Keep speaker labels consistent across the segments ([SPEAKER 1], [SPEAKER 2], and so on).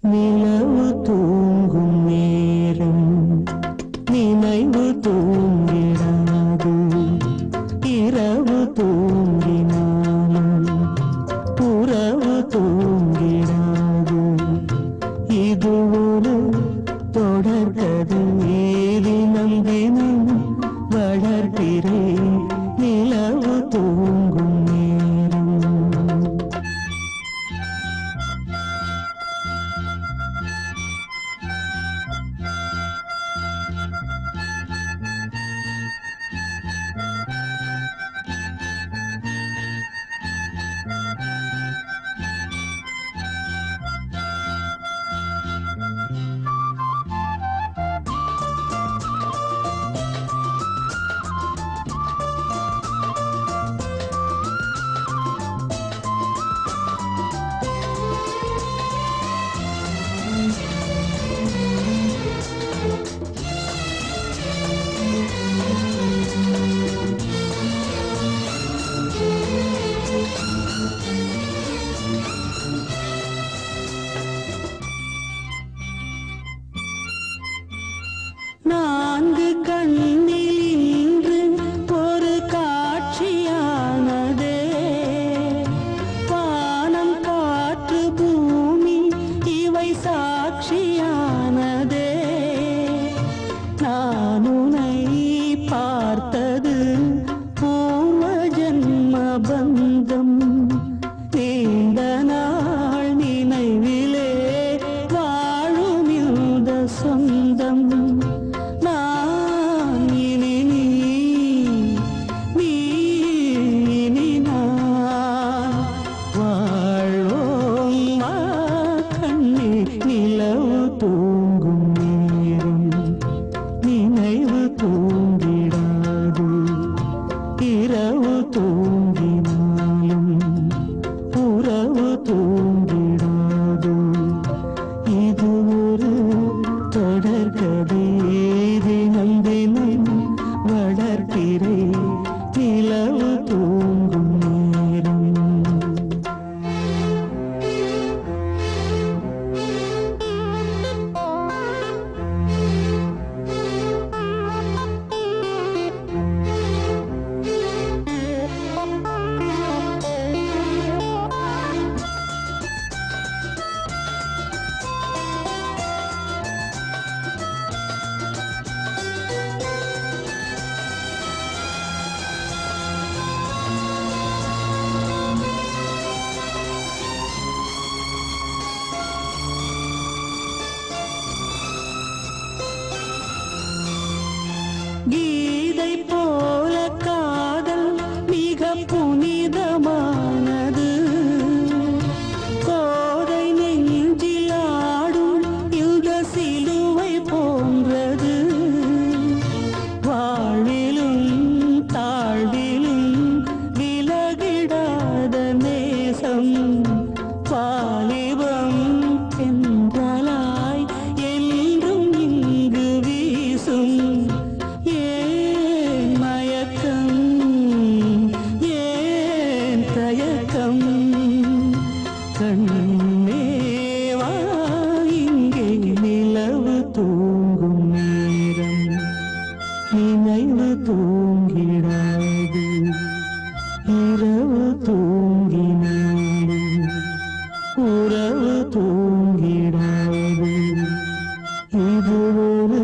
[SPEAKER 1] நிலவு தூங்கும் நேரம் நினைவு தூங்கிடாது. இரவு தூங்கினாலும் உறவு தூங்கிடாது. இது ஒரு தொடர்கதை. தினம் தினம் வளர்கிறேன் நிலவு தூங்கும் நேரம். நான்கு கண்ணில் இன்று ஒரு காட்சியானதே. வானம் காற்று பூமி இவை சாட்சியானதே. நான் உன்னை பார்த்தது பூர்வ ஜன்ம பந்தம். நீண்ட நாள் நினைவிலே வாழும் இந்த சொந்தம். நிலவு தூங்கும் நேரம் நினைவு தூங்கிடாது. இரவு தூங்கினாலும் உறவு தூங்கிடாது. இது ஒரு தொடர்கதை. தினம் தினம் வளர்க்கிறேன் நிலவு தூங்கும் நேரம். கீதை போல காதல் மிக புனிதமானது. கோதை நெஞ்சில் ஆடும் இந்த சிலுவை போன்றது. வாழ்விலும் தாழ்விலும் விலகிடாத நேசம். வாலிபம் என்றலாய் என்றும் இங்கு வீசும். ஏன் மயக்கம் ஏன் தயக்கம். கண்ணேவா இங்கே நிலவு தூங்கும் நேரம் நினைவு தூங்கிடாது. இரவு தூங்கினாலும் உறவு தூங்கிடாது. இது ஒரு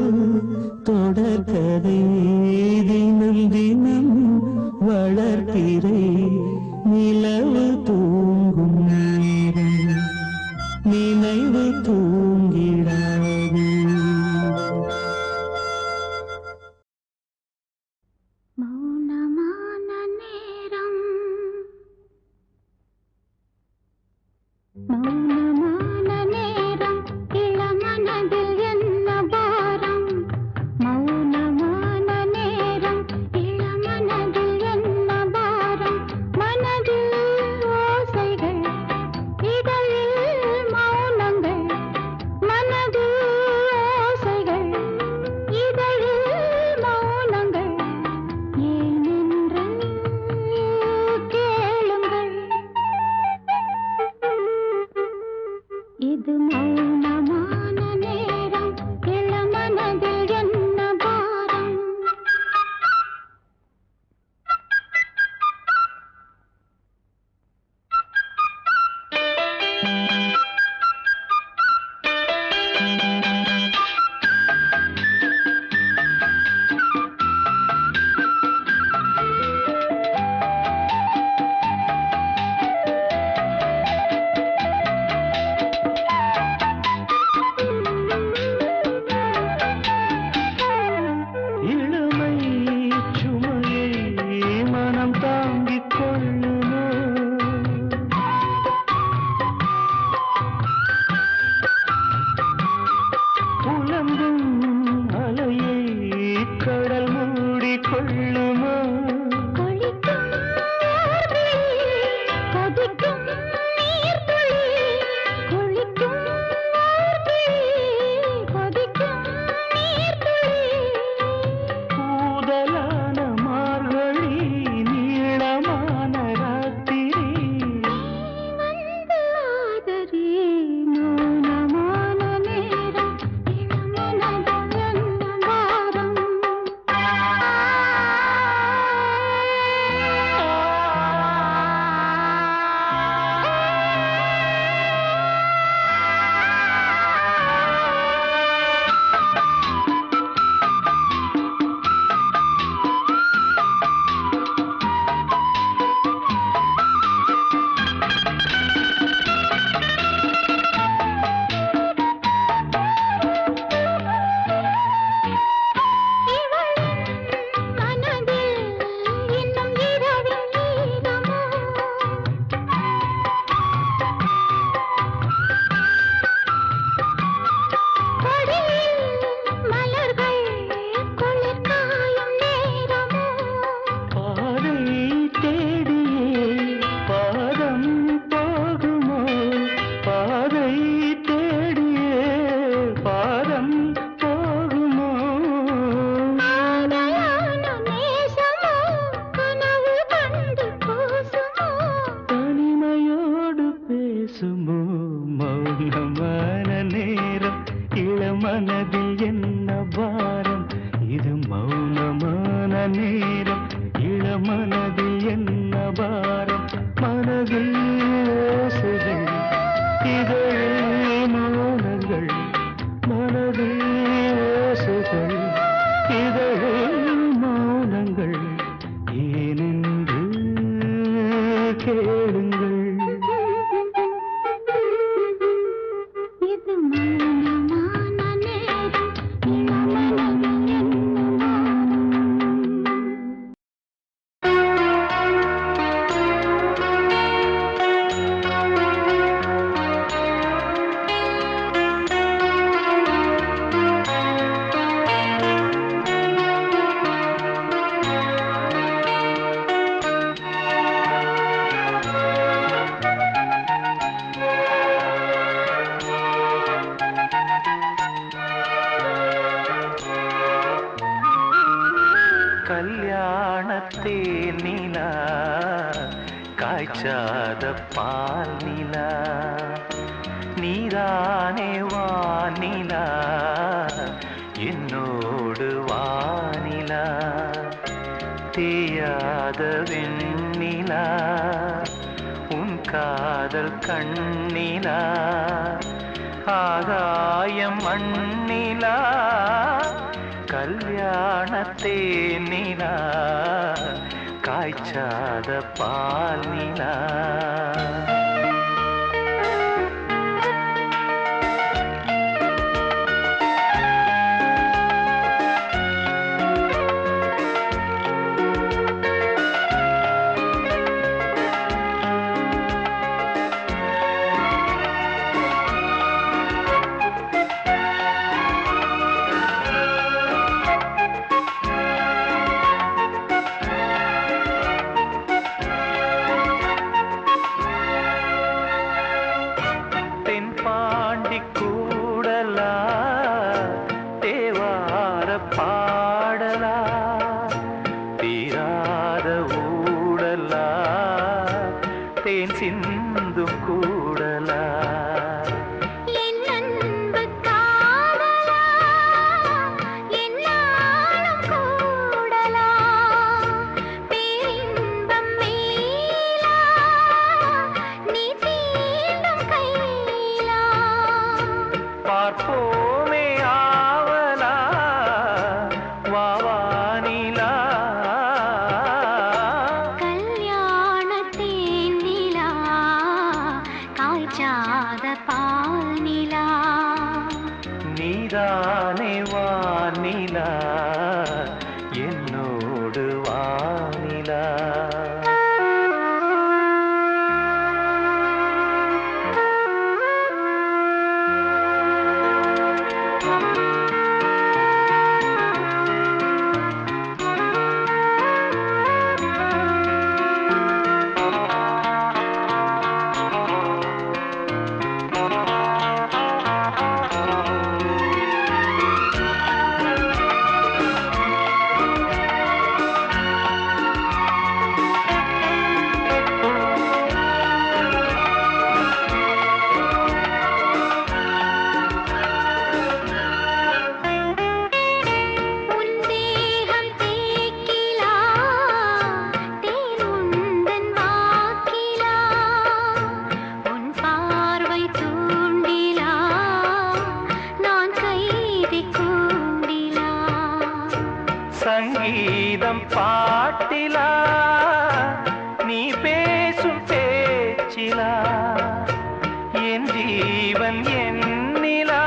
[SPEAKER 1] தொடர்கதை. தினம் தினம் வளர்க்கிறேன் நிலவு தூங்கும் நேரம் நினைவு தூங்கிடாது.
[SPEAKER 2] மௌனமான நேரம் மௌனமான நேரம் இளமனதில் என்ன பாரம். மௌனமான நேரம் இளமனதில் என்ன பாரம். மனதில் ஓசைகள் இதழில் மௌனங்கள். மனதில் ஓசைகள் இதழில் மௌனங்கள். ஏனென்று கேளுங்கள். இது மௌன
[SPEAKER 1] வழி தேடியே பாதம் போகுமோ
[SPEAKER 2] ஆதையான நேசமோ கனவு கண்டு கூசுமோ
[SPEAKER 1] தனிமையோடு பேசுமோ மௌனமான நேரம் இளமனதில் என்ன பாரம் இது மௌனமான நேரம் இளமனதில் என்ன பாரம் மனதில் ஓசைகள் இதழில் மௌனங்கள் மனதில் ஓசைகள் இதழில் மௌனங்கள் ஏனென்று கேளுங்கள்
[SPEAKER 2] இது மௌனமான நேரம் இளமனதில் என்ன
[SPEAKER 1] கல்யாணத்தே நிலா காய்ச்சாத பால் நிலா நீதானே வானிலா என்னோடு வானிலா தேயாத வெண்ணிலா உன் காதல் கண்ணிலா ஆகாயம் மண்ணிலா கல்யாணத்தே நிலா காய்ச்சாத பால் நிலா தென்பாண்டி கூடலா தேவார பாடலா தீராத ஊடலா தேன் சிந்தும் கூடலா
[SPEAKER 2] என் அன்பு காதலா என்னாலும் கூடலா பேரின்பம் மேலா நீ தீண்டும் கையிலா
[SPEAKER 1] பார்ப்போமே ஆவலா வாவானிலா
[SPEAKER 2] கல்யாணத்தேன் நிலா காய்ச்சாத பால் நிலா
[SPEAKER 1] நீதானே வானிலா என்னோடு வானிலா
[SPEAKER 2] உன் தேகம் தேக்கிலா தேன் உந்தன் வாக்கிலா உன் பார்வை தூண்டிலா நான் கைதி கூண்டிலா
[SPEAKER 1] சங்கீதம் பாட்டிலா நீ பேசும் பேச்சிலா என் ஜீவன் என்னிலா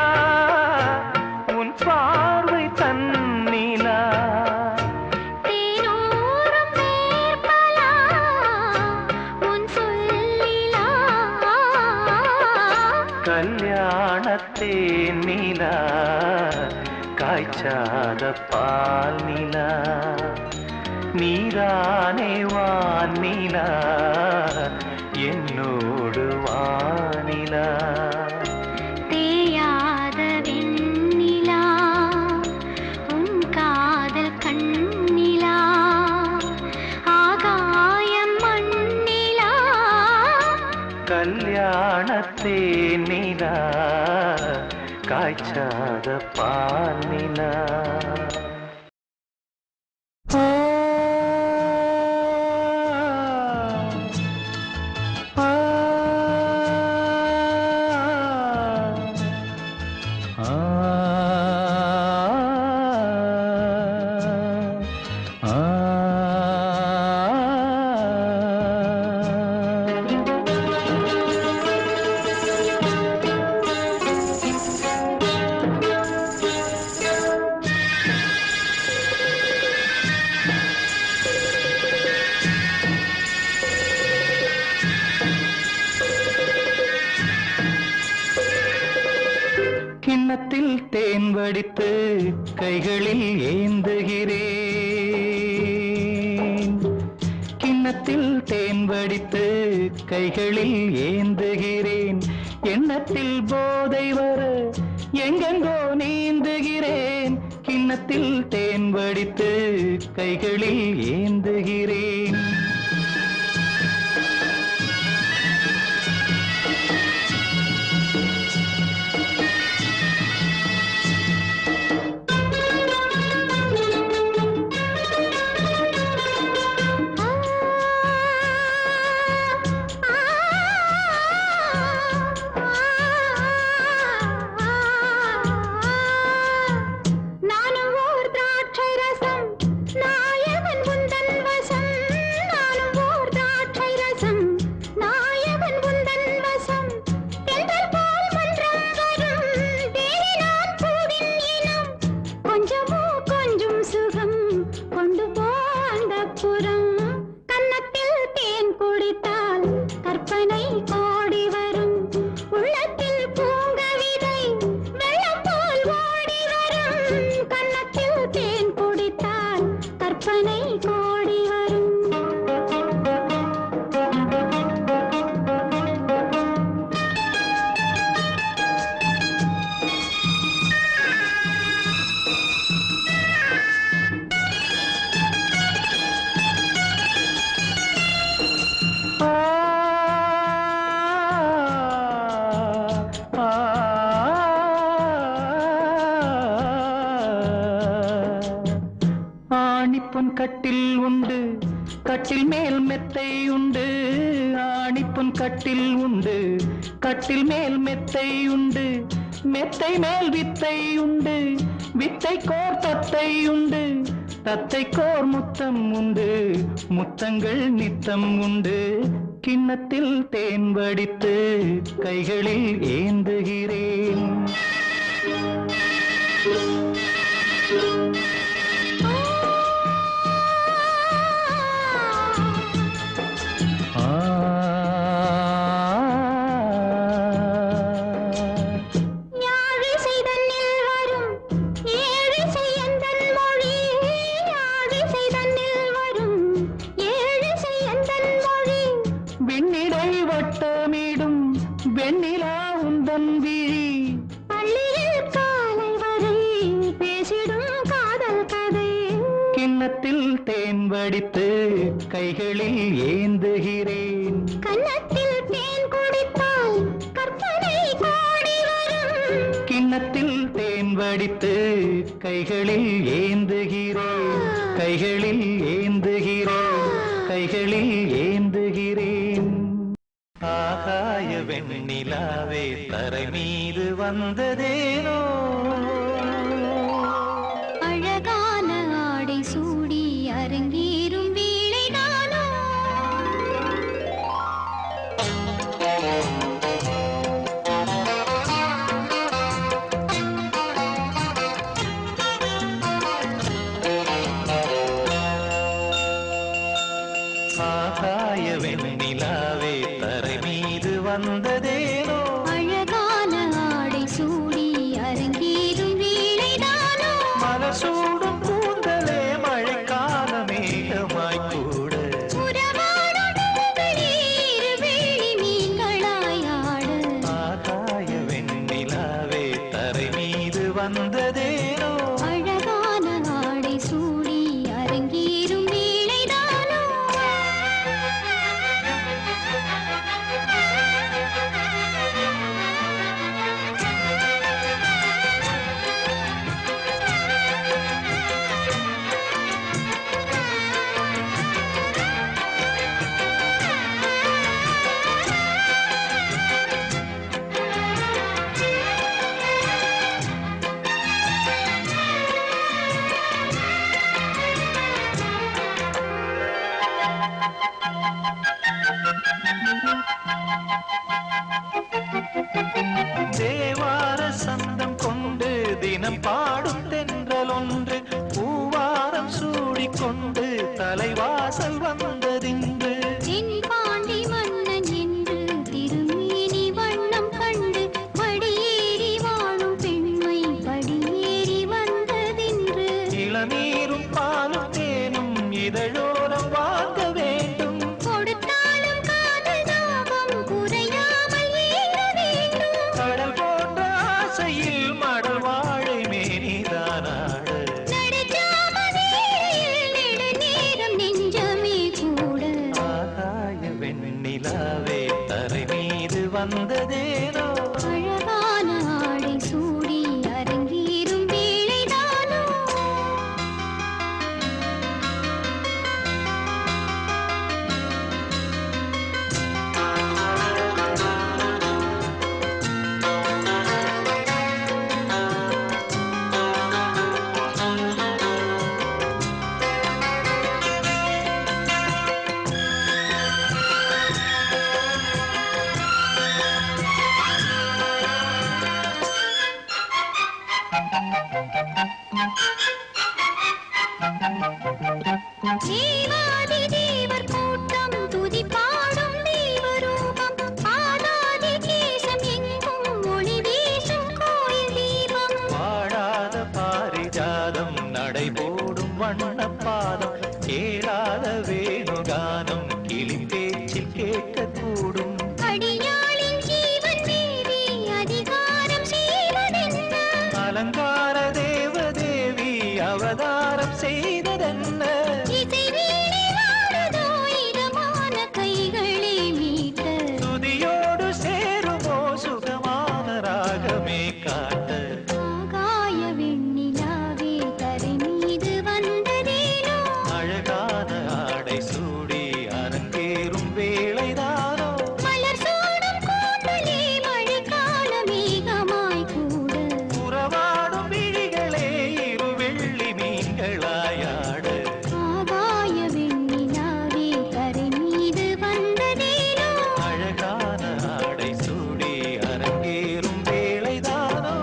[SPEAKER 1] உன் பார்வை தன்னிலா
[SPEAKER 2] தேனூரும் மேற்பலா உன் சொல்லிலா
[SPEAKER 1] கல்யாணத்தே நிலா காய்ச்சாத பால் நிலா நீதானே வானிலா என்னோடு வானிலா தேனிலா காய்ச்சாத பால் நிலா கிண்ணத்தில் தேன் வடித்து கைகளில் ஏந்துகிறேன் கிண்ணத்தில் தேன் வடித்து கைகளில் ஏந்துகிறேன் எண்ணத்தில் போதை வர எங்கெங்கோ நீந்துகிறேன் கிண்ணத்தில் தேன் வடித்து கைகளில் ஏந்துகிறேன் ஆணிப்பொன் கட்டில் உண்டு கட்டில் மேல் மெத்தை உண்டு ஆணிப்பொன் கட்டில் உண்டு கட்டில் மேல் மெத்தை உண்டு மெத்தை மேல் வித்தை உண்டு வித்தை கோர் தத்தை உண்டு தத்தை கோர் முத்தம் உண்டு முத்தங்கள் நித்தம் உண்டு கிண்ணத்தில் தேன் வடித்து கைகளில் ஏந்துகிறேன் வட்டமிடும் வெண்ணிலா உந்தன் விழி பள்ளியில் காலை வரை பேசிடும் காதல் கதை கிண்ணத்தில் தேன் வடித்து கைகளில் ஏந்துகிறேன் கன்னத்தில் தேன் குடித்தால் கற்பனை கோடி வரும் கிண்ணத்தில் தேன் வடித்து கைகளில் ஏந்துகிறேன் கைகளில் ஏந்துகிறேன் கைகளில் ஏந்துகிறேன் ஆகாய வெண்ணிலாவே தரை மீது வந்ததேனோ
[SPEAKER 2] அழகான ஆடை சூடி அரங்கேறும் வேளைதானோ
[SPEAKER 1] ஆகாய வெண்ணிலாவே தரை மீது வந்ததேனோ
[SPEAKER 2] அழகான ஆடை சூடி அரங்கேறும் வேளைதானோ
[SPEAKER 1] மலசூடும் கூந்தலே மழைக்கால மேகமாய் கூட ஆகாய வெண்ணிலாவே தரை மீது வந்ததேனோ
[SPEAKER 2] அழகான ஆடை சூடி அரங்கேறும் வேளைதானோ
[SPEAKER 1] தேவார சந்தம் கொண்டு தினம் பாடும் தென்றல் ஒன்று பூவாரம் சூடிக்கொண்டு தலைவாசல் வந்ததின்று
[SPEAKER 2] தென்பாண்டி மன்னன் என்று திருமேனி வண்ணம் கண்டு படியேறி வாழும் பெண்மை படியேறி வந்ததென்று
[SPEAKER 1] இளநீரும் பாலும் தேனும் இதழோரம் வாங்க வேண்டும்
[SPEAKER 2] கொடுத்தாலும் காதல் தாபம் குறையாமல் ஏற வேண்டும்
[SPEAKER 1] கடல் போன்ற ஆசையில் மடல் வாழை மேனிதானாடு
[SPEAKER 2] நடுஜாமவேளையில் நெடுநேரம் நெஞ்சமே கூட
[SPEAKER 1] ஆகாய வெண்ணிலாவே தரை மீது வந்ததேனோ
[SPEAKER 2] அழகான ஆடை சூடி அரங்கேறும் வேளைதானோ தேவாதி தேவர் கூட்டம் துதி பாடும் தெய்வரூபம் ஆதாதி கேசம் எங்கும் ஒளி வீசும் கோயில் தீபம்
[SPEAKER 1] வாழாத பாரிஜாதம் நடைபோடும் வண்ணப்பாதம் கேளாத வேணுகானம் கிளி பேச்சில் கேட்கக்கூடும்
[SPEAKER 2] அடியாளின் ஜீவன் மீறி அதிகாரம் செய்வதென்ன
[SPEAKER 1] அலங்கார தேவதேவி அவதாரம் செய்ததென்ன
[SPEAKER 2] இசை வீணை வாடுதோ இதமான கைகளே மீட்ட
[SPEAKER 1] துதியோடு சேருமோ சுகமான ராகமே காட்ட
[SPEAKER 2] ஆகாய வெண்ணிலாவே தரை மீது வந்ததேனோ
[SPEAKER 1] அழகான ஆடை சூடி அரங்கேறும் வேளைதானோ
[SPEAKER 2] மலர் சூடும் கூந்தலே மழைக்கால மேகமாய் கூட
[SPEAKER 1] உறவாடும் விழிகளே இரு வெள்ளி மீன்களாயாட
[SPEAKER 2] ஆகாய வெண்ணிலாவே தரை மீது வந்ததேனோ
[SPEAKER 1] அழகான ஆடை சூடி அரங்கேறும் வேளைதானோ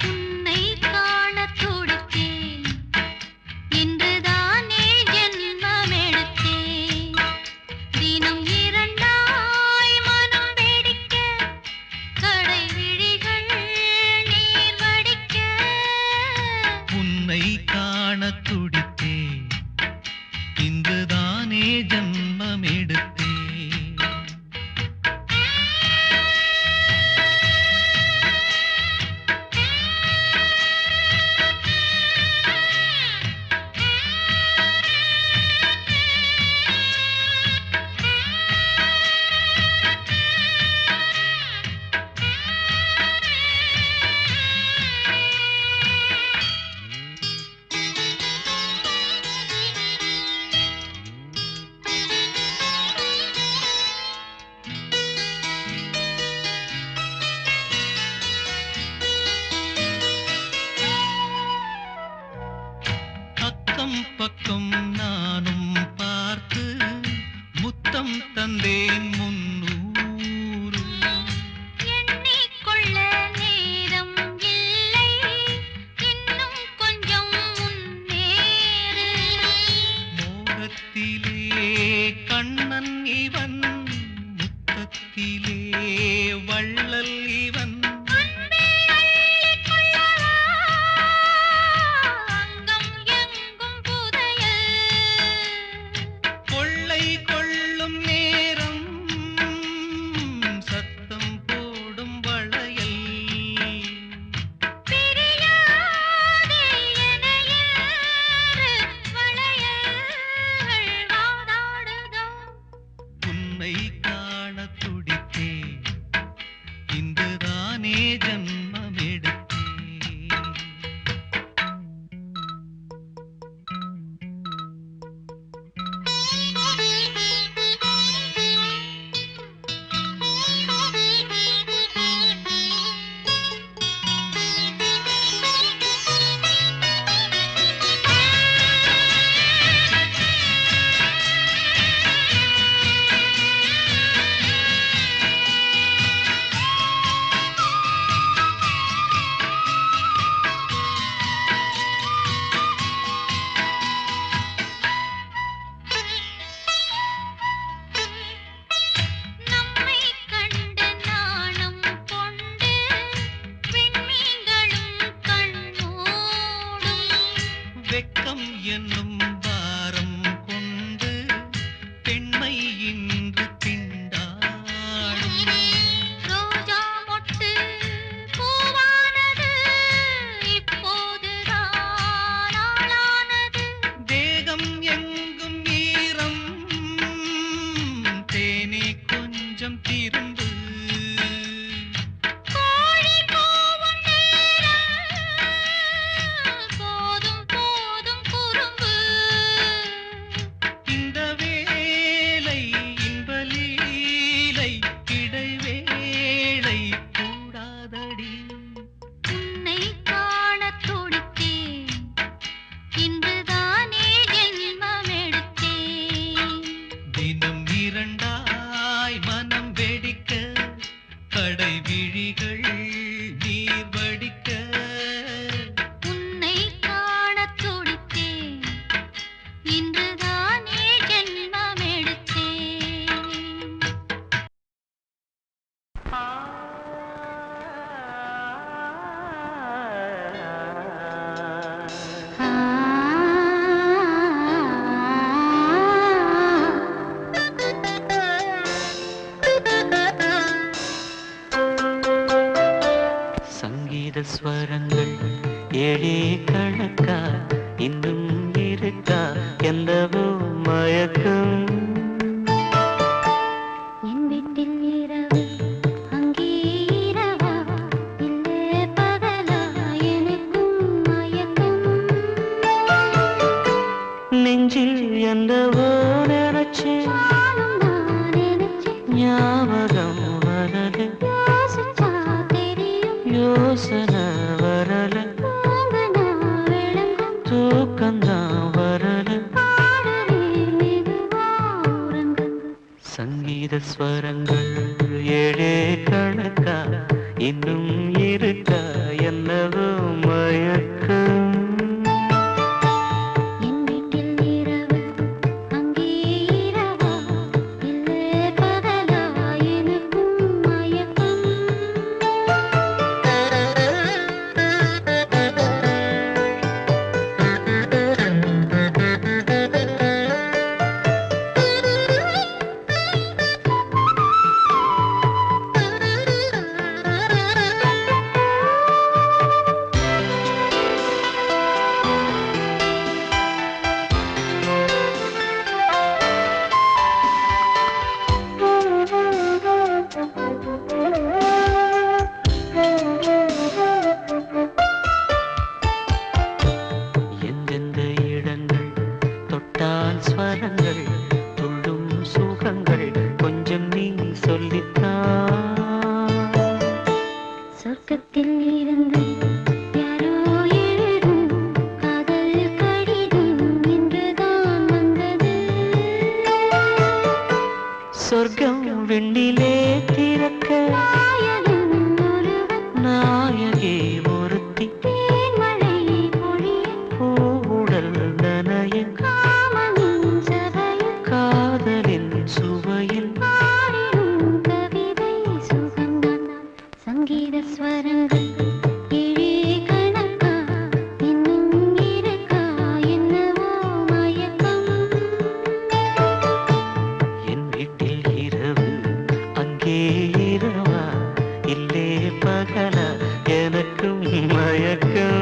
[SPEAKER 2] உன்னை காணத் துடித்தேன் இன்றுதானே ஜென்மமெடுத்தேன் தினம் இரண்டாய் மனம் வெடிக்க கடை விழிகள் நீர் வடிக்க
[SPEAKER 1] உன்னை காண துடித்தேன் இன்றுதானே ஜன்மம் எடுத்தேன் அக்கம் பக்கம் நானும் பார்த்து முத்தம் தந்தேன் முன்னூறு
[SPEAKER 2] எண்ணிக்கொள்ள நேரம் இல்லை இன்னும் கொஞ்சம் முன்னேறு
[SPEAKER 1] மோகத்திலே கண்ணன் இவன் முத்தத்திலே வள்ளல் இவன்
[SPEAKER 2] அன்பே அள்ளிக்கொள்ளவா அங்கம் எங்கும் புதையல்
[SPEAKER 1] என்னும் பாரம் கொண்டு பெண்மை இன்று திண்டாடும்.
[SPEAKER 2] ரோஜா மொட்டு பூவானது இப்போதுதான் ஆளானது.
[SPEAKER 1] தேகம் எங்கும் ஈரம் தேனே கொஞ்சம் திரும்பு.
[SPEAKER 2] கோழி கூவும் நேரம் போதும் போதும் குறும்பு.
[SPEAKER 1] இந்த வேலை இன்பலீலை இடைவேளை கூடாதடி.
[SPEAKER 2] உன்னை காணத் துடித்தேன், இன்றுதானே ஜென்மம் எடுத்தேன்.
[SPEAKER 1] தினம் இரண்டாய் மனம் வெடிக்க கடை விழிகள் நீர் வடிக்க.
[SPEAKER 2] உன்னை காணத் துடித்தேன், இன்றுதானே ஜென்மம் எடுத்தேன்.
[SPEAKER 3] சங்கீத ஸ்வரங்கள் ஏழே கணக்கா இன்னும் இருக்கா எந்தவோ மயக்கம்.
[SPEAKER 2] என் வீட்டில் இரவு, அங்கே இரவா, இல்லே பகலா, எனக்கும் மயக்கம்.
[SPEAKER 3] நெஞ்சில் எந்தவோ நினைச்சேன்,
[SPEAKER 2] நானும் நான் நினைச்சேன்,
[SPEAKER 3] ஞாபகம் வரல,
[SPEAKER 2] யோசிச்சா தெரியும்,
[SPEAKER 3] யோசனை வரல,
[SPEAKER 2] தூங்கனா விளங்கும்,
[SPEAKER 3] தூக்கம்தான் வரல.
[SPEAKER 2] பாடலே மெதுவா உறங்கு.
[SPEAKER 3] சங்கீத ஸ்வரங்கள் ஏழே கணக்கா இன்னும் இருக்கா என்னவோ மயக்கம்.
[SPEAKER 2] என் வீட்டில் இரவு, அங்கே இரவா, இல்லே பகலா, எனக்கும் மயக்கம்.
[SPEAKER 3] எந்தெந்த இடங்கள் தொட்டால் ஸ்வரங்கள் துள்ளும் சுகங்கள் கொஞ்சம் நீ சொல்லித்தான்.
[SPEAKER 2] சொர்க்கத்தில் இருந்து யாரோ எழுதும் காதல் கடிதம் இன்றுதான் வந்தது.
[SPEAKER 3] சொர்க்கம் விண்ணிலே திறக்க
[SPEAKER 2] நாயகன் ஒருவன்
[SPEAKER 3] நாயகே ஒருத்தி
[SPEAKER 2] தேன்மழை பொழிய
[SPEAKER 3] பூவுடல் நனைய
[SPEAKER 2] காமனின் சபையில்
[SPEAKER 3] காதலின் சுவையில்
[SPEAKER 2] பாடிடும் கவிதை சுகந்தான். சங்கீத ஸ்வரங்கள் ஏழே கணக்கா இன்னும் இருக்கா என்னவோ மயக்கம்.
[SPEAKER 3] என் வீட்டில் இரவு அங்கே இரவா இல்லே பகலா எனக்கும் மயக்கம்.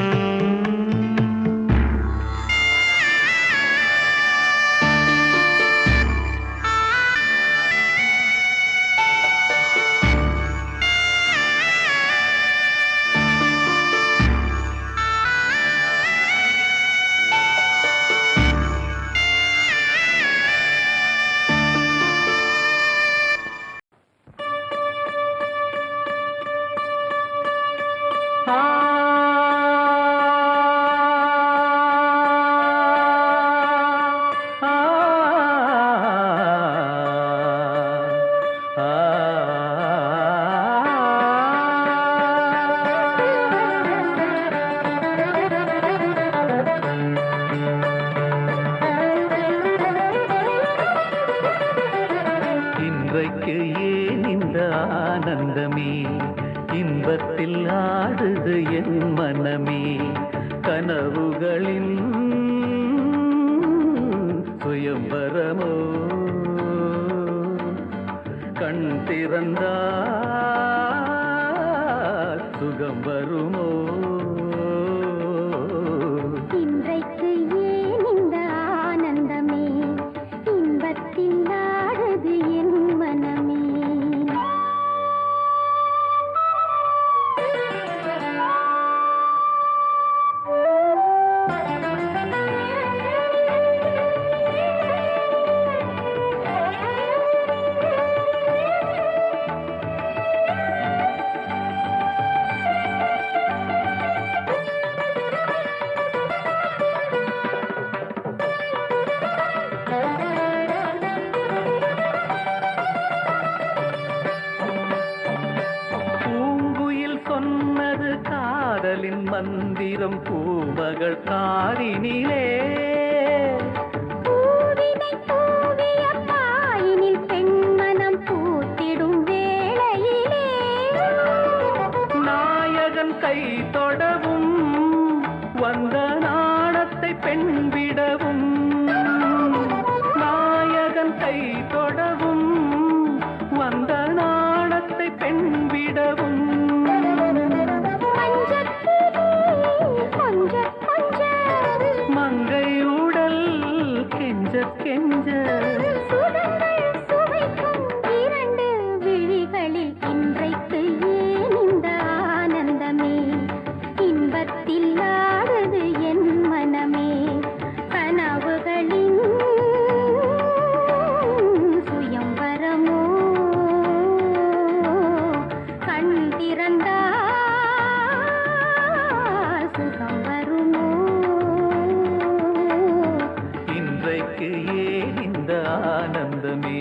[SPEAKER 3] இன்றைக்கு ஏன் இந்த ஆனந்தமே, இன்பத்தில் ஆடுது என் மனமே, கனவுகளின் சுயம்பரமோ கண் திறந்தால் சுகம் வருமோ
[SPEAKER 2] இன்றைக்கு ஏன் இந்த ஆனந்தமே இன்பத்தில் ஆடுது என் மனமே
[SPEAKER 3] காதலின் மந்திரம் பூமகள் காரினிலே
[SPEAKER 2] பூவினை பூவிய பாயினில் பெண்மனம் பூத்திடும் வேளையிலே
[SPEAKER 3] நாயகன் கை தொடவும் வந்த நாணத்தை பெண்விடவும் நாயகன் கை தொடவும் வந்த நாணத்தை பெண்விடவும் மங்கை உடல் கெஞ்ச கெஞ்ச
[SPEAKER 2] சுவைக்கும் இரண்டு விழிகளில் இன்றைக்கு ஏன் இந்த ஆனந்தமே இன்பத்தில் ஆடுது என் மனமே கனவுகளின் சுயம்பரமோ கண் திறந்தால் சுகம் வருமோ
[SPEAKER 3] இன்றைக்கு ஏன் இந்த ஆனந்தமே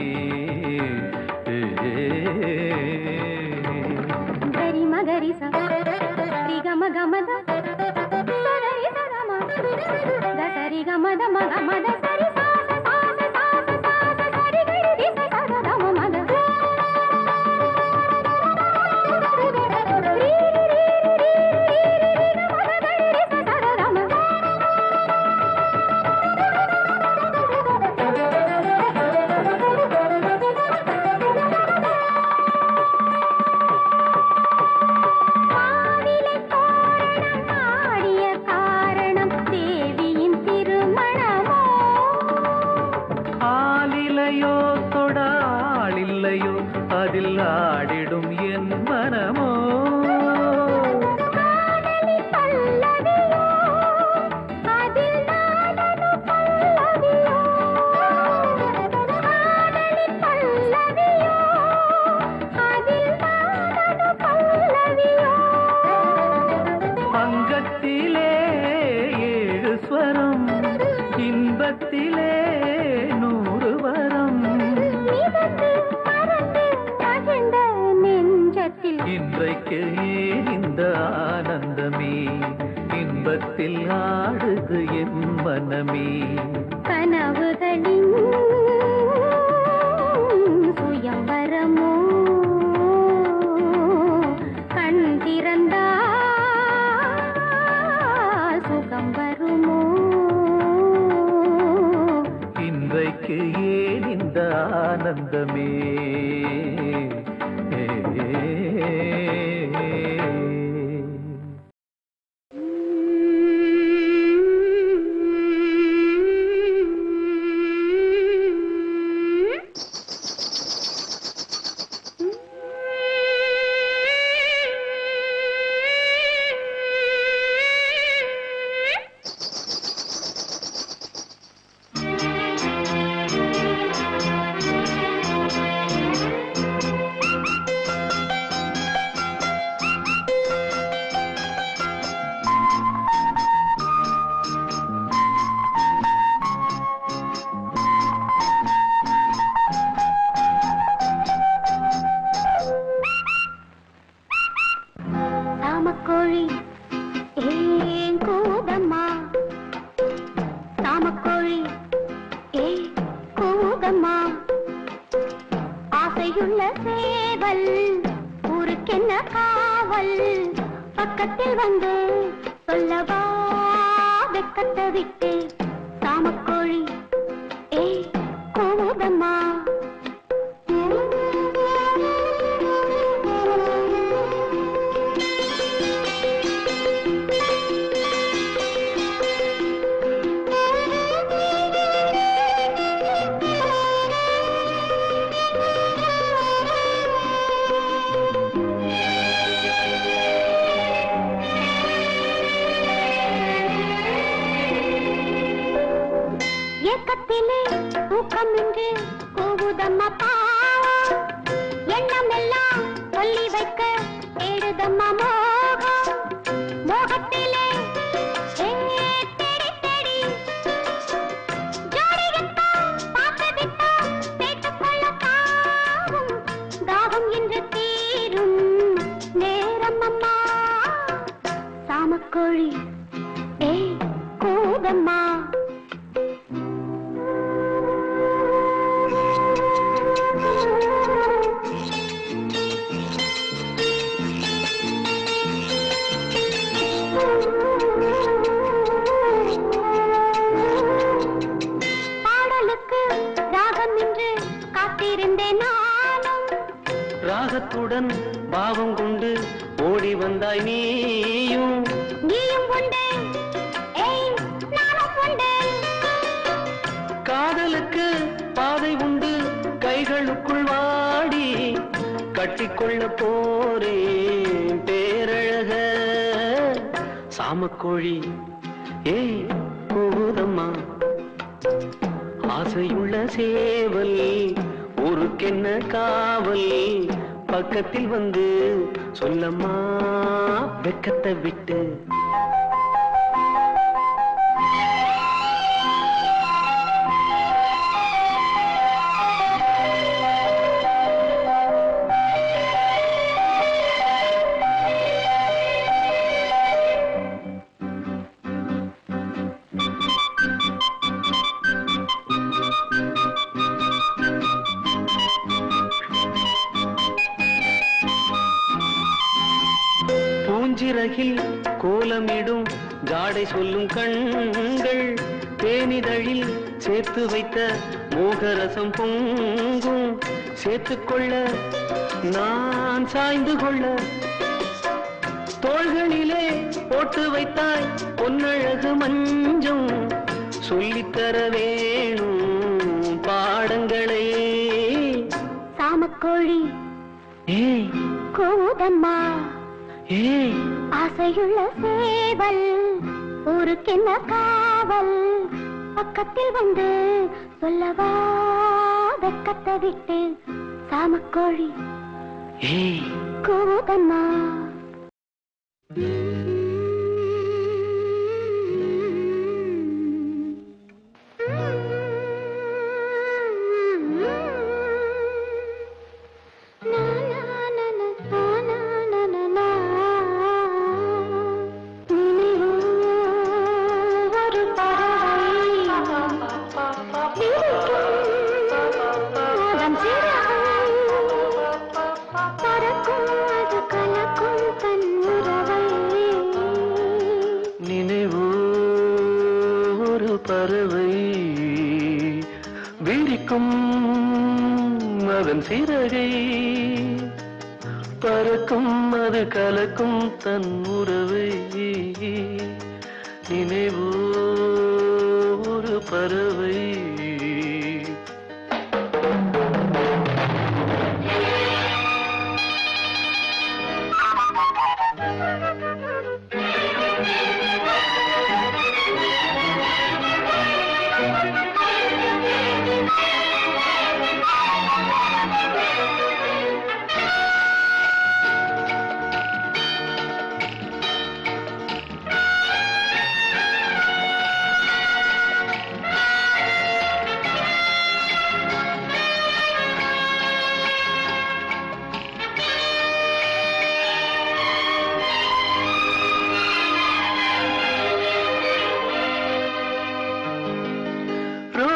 [SPEAKER 2] ಗರಿ ಮಗರಿ ಸ ರಿ ಗಮ ಗಮದ ಸರಿ ಸಗಮ ದ ಸರಿ ಗಮದ ಮಗ ಮದ ಸರಿ ಸಾ ಸ ಸಾ ಸ ಸಾ ಸ ಸಾ ಸ ಸರಿ ಗರಿ ರಿ ಸ ಸ ದ ಮ ಮಗ ರಿ ರಿ ರಿ ರಿ ಗ ಮದ ಗರಿ ರಿ ಸ ಸ ದ ಮ
[SPEAKER 3] தொடாளில்லையோ அதில் ஆடிடும் என் மனமோ அங்கத்திலே 7 ஸ்வரம் இன்பத்திலே 100 வரம் இன்றைக்கு ஏன் இந்த ஆனந்தமே இன்பத்தில் ஆடுது என் மனமே
[SPEAKER 2] கனவுகளின் சுயம்பரமோ கண் திறந்தால் சுகம் வருமோ
[SPEAKER 3] இன்றைக்கு ஏன் இந்த ஆனந்தமே
[SPEAKER 2] சாமக்கோழி ஏன் கூதம்மா சாமக்கோழி ஏன் கூதம்மா ஆசையுள்ள சேவல் ஊருக்கென்ன காவல் பக்கத்தில் வந்து சொல்லவா வெக்கத்தை விட்டு சாமக்கோழி சாமக்கோழி ஏய் கூதம்மா. பாடலுக்கு ராகம் நின்று காத்திருந்தேன் நானும்.
[SPEAKER 4] ராகத்துடன் பாவம் கொண்டு ஓடி வந்தாய் நீயும்.
[SPEAKER 2] நீயும் கொண்டே ஏய் நானும் கொண்டே.
[SPEAKER 4] காதலுக்கு பாதை உண்டு கைகளுக்குள் வாடி கட்டிக்கொள்ள போறேன் பேரழக சாமக்கோழி ஏய் கூதம்மா. ஆசையுள்ள சேவல் ஊருக்கென்ன காவல் பக்கத்தில் வந்து சொல்லம்மா வெக்கத்தை விட்டு. பூஞ்சிறகில் கோலமிடும் ஜாடை சொல்லும் கண்கள் தேனிதழில் சேர்த்து வைத்த மோகரசம் பொங்கும். சேர்த்துக்கொள்ள நான் சாய்ந்து கொள்ள தோள்களிலே போட்டு வைத்தாய் பொன்னழகு மஞ்சம். சொல்லித்தர வேணும் பாடங்களே
[SPEAKER 2] சாமக்கோழி
[SPEAKER 4] ஏய்
[SPEAKER 2] கூதம்மா.
[SPEAKER 4] ஏய்
[SPEAKER 2] ஆசையுள்ள சேவல் ஊருக்கென்ன காவல் பக்கத்தில் வந்து சொல்லவா வெக்கத்தை விட்டு. சாமக்கோழி
[SPEAKER 4] ஏய்
[SPEAKER 2] கூதம்மா.
[SPEAKER 4] நினைவு ஒரு பறவை விரிக்கும் அதன் சிறகை பறக்கும் அது கலக்கும் தன் உறவை. நினைவு ஒரு பறவை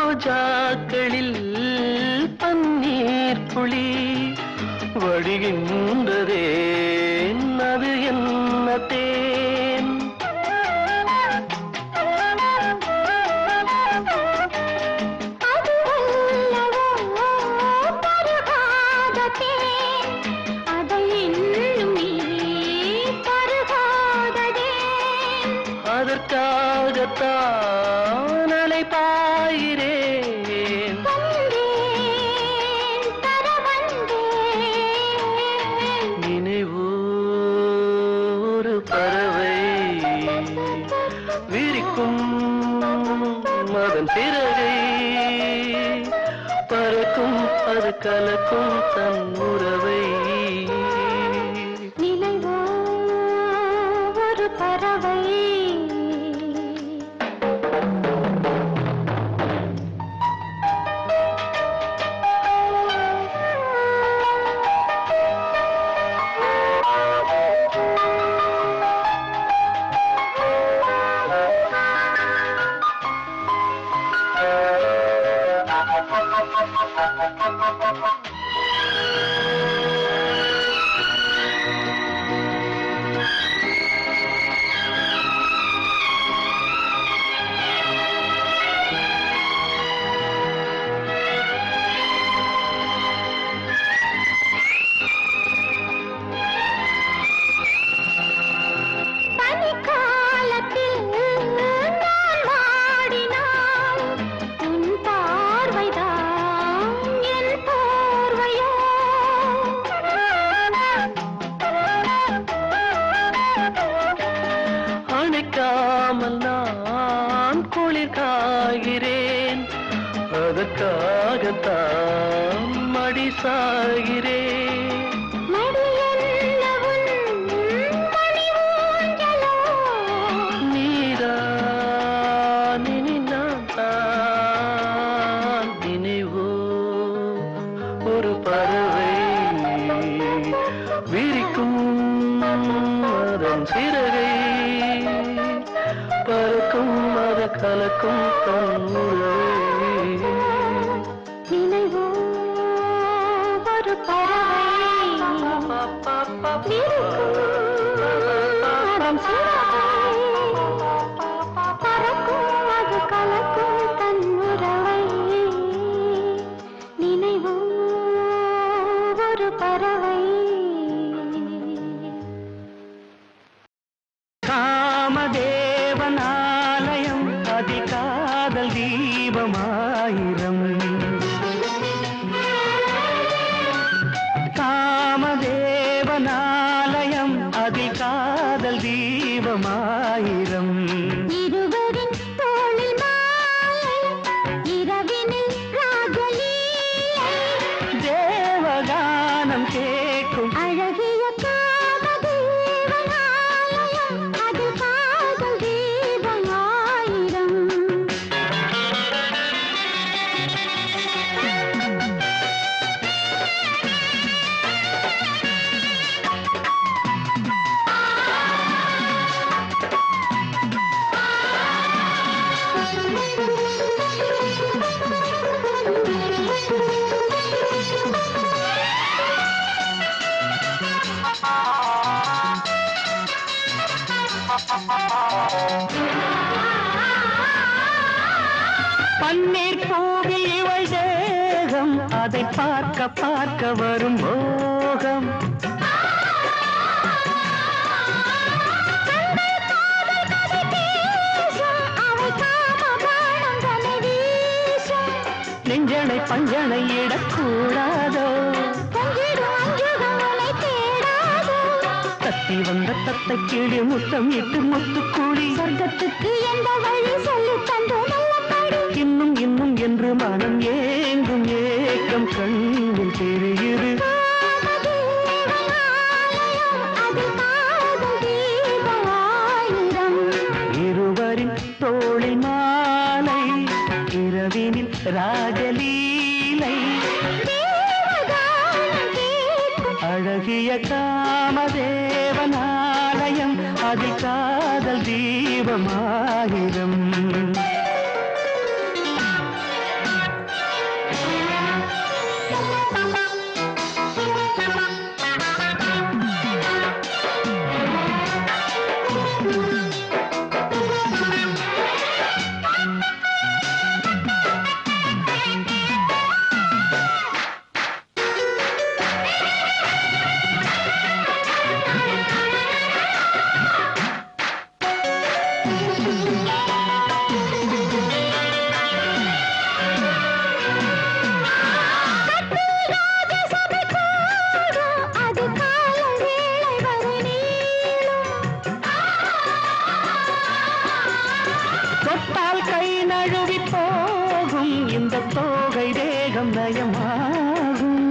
[SPEAKER 4] ரோஜாக்களில் பன்னீர் புளி வழிகின்றதே அது என்ன தேன். அதற்காகத்தான் அலைபாயிரேன். நினைவு ஒரு பறவை விரிக்கும் அதன் சிறகை பறக்கும் அது கலக்கும் தன் உறவை.
[SPEAKER 2] நினைவோ ஒரு பறவை
[SPEAKER 4] குளிக்காமல் நான் குளிர் காய்கிறேன். அதற்காகத்தான் மடி சாகிறேன். நீதான் இனி நான் தான். நினைவோ ஒரு பறவை விரிக்கும் அதன் சிறகை பறக்கும் அத கலக்கும் தன் உறவை.
[SPEAKER 2] நினைவோ ஒரு பறவை அதன் சிறகை பறக்கும் அது கலக்கும் தன் உறவை. நினைவோ ஒரு பறவை.
[SPEAKER 3] காமதேவன் ஆலயம் அதிகாதல் தீபமாயிரம். காமதேவன் ஆலயம் அதிகாதல் தீபமாயிரம்.
[SPEAKER 2] இருவரின் தோளில் மாலை இரவினில் ராகலீலை.
[SPEAKER 3] தேவகானம் கேட்கும்
[SPEAKER 2] அழகிய காமதேவனாலயம் அது காதல் தீபமாயிரம்.
[SPEAKER 3] பன்னீர் பூவில் இவள் தேகம் அதை பார்க்க பார்க்க வரும் மோகம்.
[SPEAKER 2] அவை காமபானம் தலை வீசும்.
[SPEAKER 3] நெஞ்சனை பஞ்சனை இடக்கூடாதோ.
[SPEAKER 2] பொங்கிடும் அஞ்சுகம் உனை தேடாதோ.
[SPEAKER 3] தத்தி வந்த தத்தை கிளி முத்தம் இட்டு முத்துக்குழி.
[SPEAKER 2] சொர்க்கத்துக்கு எந்த வழி சொல்லி தந்து நல்ல படி.
[SPEAKER 3] இன்னும் இன்னும் என்று மனம் ஏங்கும் ஏக்கம் கண்ணில் தெரியுது.
[SPEAKER 2] அது காதல் தீபமாயிரம்.
[SPEAKER 3] இருவரின் தோளில் மாலை இரவினில் ராஜலீலை.
[SPEAKER 2] தேவகானம் கேட்கும்
[SPEAKER 3] அழகிய காமதேவன் ஆலயம் அதில் காதல் தீபமாயிரம்.
[SPEAKER 2] அது காலம் வேளை வரை நீளும்.
[SPEAKER 3] தொட்டால் கை நழுவி போகும் இந்த தோகை தேகம் நயமாகும்.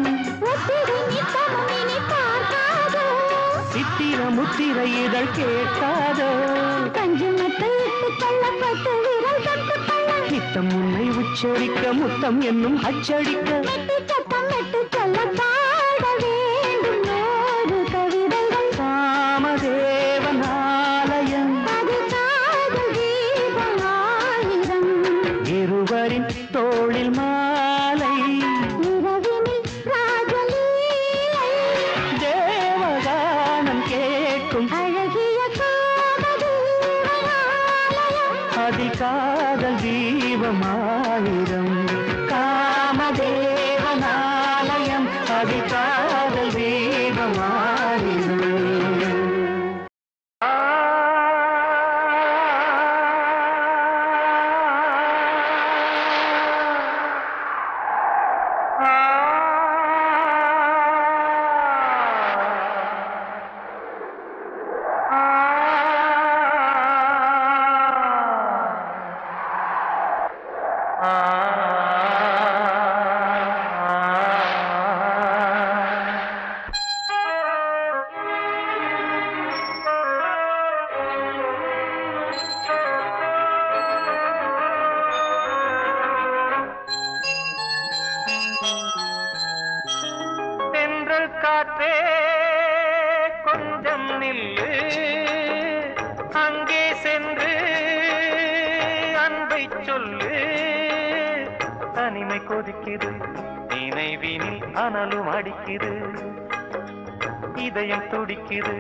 [SPEAKER 2] ஒத்திகை நித்தமும் இனி பார்க்காதோ.
[SPEAKER 3] சித்திர முத்திர இதழ் கேட்காதோ.
[SPEAKER 2] கஞ்சு மெத்தை இட்டு கொள்ளப்பட்டு விரல் தொட்டு கொள்ள.
[SPEAKER 3] நித்தம் உன்னை உச்சரிக்க முத்தம் என்னும் அச்சடிக்க.
[SPEAKER 2] மெட்டு சத்தம் மெட்டு சொல்ல பாட வேண்டும் நூறு கவிதைகள்.
[SPEAKER 3] காமதேவன் ஆலயம்
[SPEAKER 2] அது காதல் தீபமாயிரம்.
[SPEAKER 3] இருவரின் தோளில் மாலை
[SPEAKER 2] இரவினில் ராகலீலை.
[SPEAKER 3] தேவகானம் கேட்கும்
[SPEAKER 2] அழகிய காமதேவனாலயம்
[SPEAKER 3] அதில் காதல் தீபமாயிரம். காமதேவன் ஆலயம் அதில் காதல் தீபமாயிரம். தனிமை கொதிக்குது நினைவினில் அனலும் அடிக்குது இதயம் துடிக்குது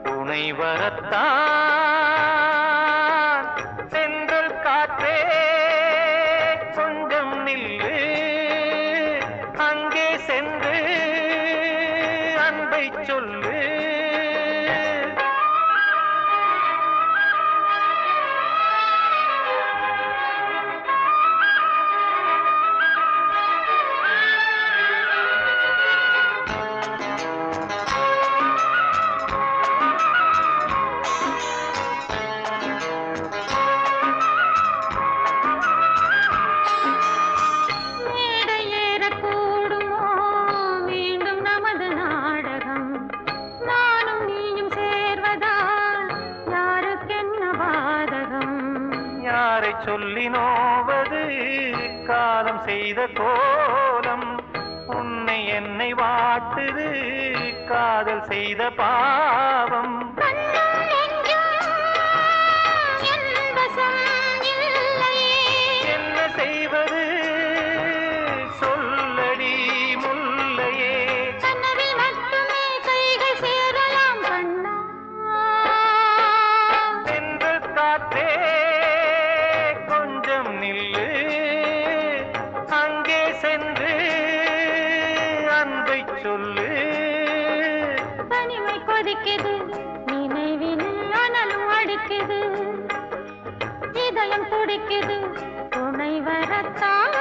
[SPEAKER 3] துணை வரத்தான் சென்றல் காற்றே கொஞ்சம் நில்லு அங்கே சென்று அன்பை சொல்லு சொல்லி நோவது காலம் செய்த கோலம் உன்னை என்னை வாட்டுது காதல் செய்த பாவம் என்ன செய்வது சொல்லடி முல்லையே கனவில் மட்டுமே கைகள் சேரலாம் கண்ணா சென்று காத்தே நில்லு அங்கே சென்று அன்பை சொல்லு தனிமை கொதிக்குது நினைவில் அனலும் அடிக்குது இதயம் துடிக்குது துணை வரத்தான்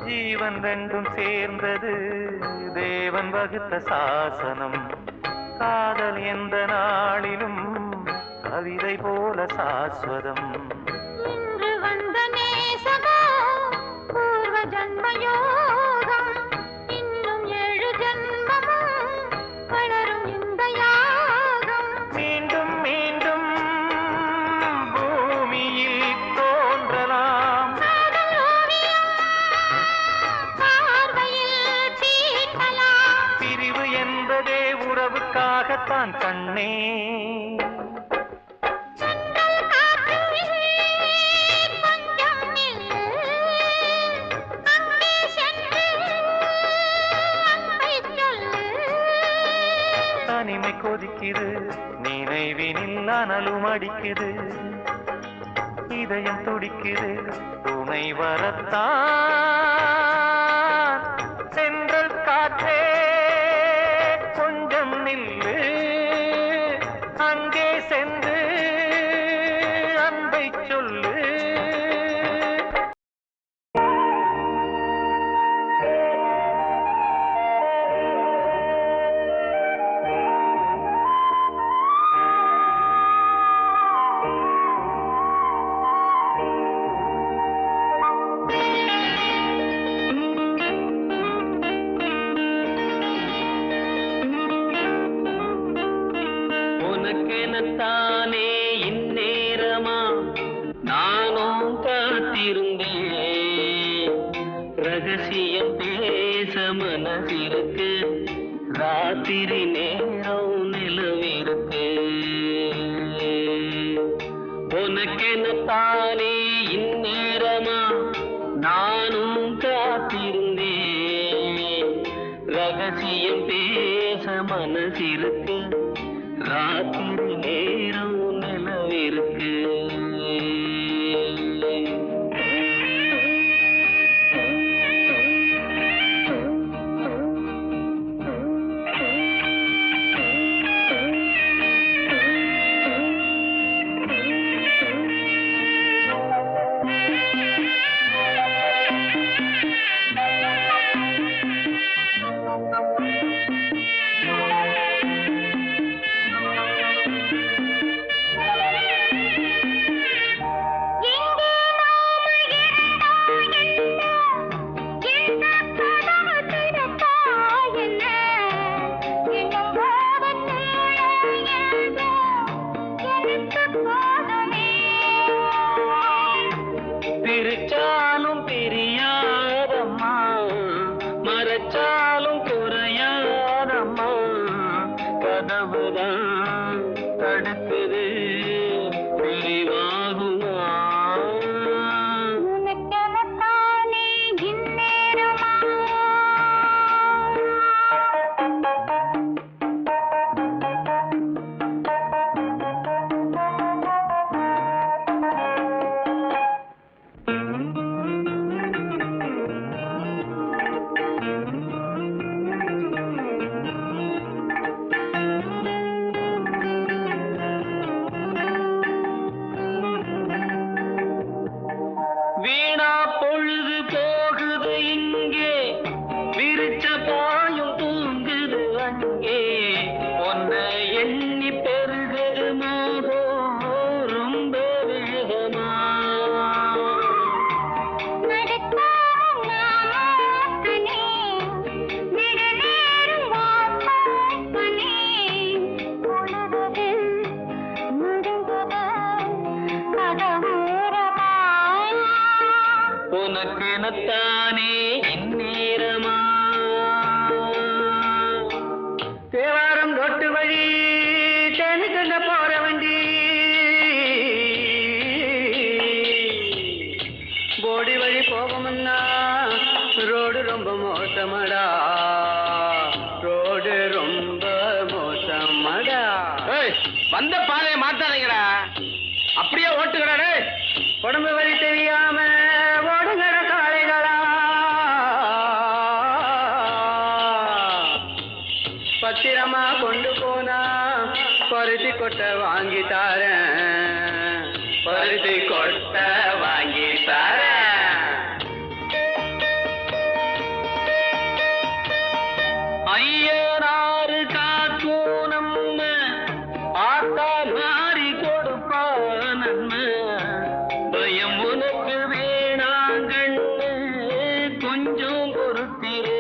[SPEAKER 3] ஜீவன் ரெண்டும் சேர்ந்தது தேவன் வகுத்த சாசனம் காதல் எந்த நாளிலும் கவிதை போல சாஸ்வதம் இன்று வந்த நேசமோ பூர்வ ஜன்மயோகம் இன்னும் 7 ஜன்மமும் வளரும் இந்த யாகம் மீண்டும் மீண்டும் பூமியில் தோன்றலாம் பிரிவு என்பதே உறவுக்காகத்தான் கண்ணே தனிமை கொதிக்குது நினைவினில் அனலும் அடிக்குது இதயம் துடிக்குது துணை வரத்தான் சென்றல் காற்றே கொஞ்சம் நில்லு அங்கே சென்று அன்பை சொல்லு உனக்கெனத்தானே இந்நேரமா நானும் காத்திருந்தேன் ரகசியம் பேச மனசிருக்கு ராத்திரி நேரம் நிலவிருக்கு உனக்கெனத்தானே இந்நேரமா நானும் காத்திருந்தேன் ரகசியம் பேச மனசிருக்கு ராத்திரி நேரம் நிலவிருக்கு பிரிச்சாலும் பிரியாதம்மா, மறைச்சாலும் குறையாதம்மா, கதவுதான் தடுக்குது பிரிவாகுமா? வீணா பொழுது போகுது இங்கே, விரிச்ச பாயும் தூங்குது அங்கே, உன்னை எண்ணி பெருகுது மோகம் ரொம்ப வேகமா. உனக்கெனத்தானே இந்நேரமா? தேவாரம் தொட்டு வழி தென்கண்ட போற வண்டி, போடி வழி போகும்னா ரோடு ரொம்ப மோசமடா, ரோடு ரொம்ப மோசமடா. வந்த பாதையை மாத்தாதீங்கடா, அப்படியே ஓட்டுக்கடா. உடம்பு வழி தெரியாம ஓடுங்கட காளைகளா, பத்திரமா கொண்டு போனா பருத்தி கொட்டை வாங்கி தாரேன், பருத்தி கொட்டை வாங்கி தாரேன். ஐயனாறு காக்கும் நம்ம ஆத்தா மாறி கொடுப்பா நன்மை, பயம் உனக்கு வேணாங்கண்ணு கொஞ்சம் பொறுத்திரு.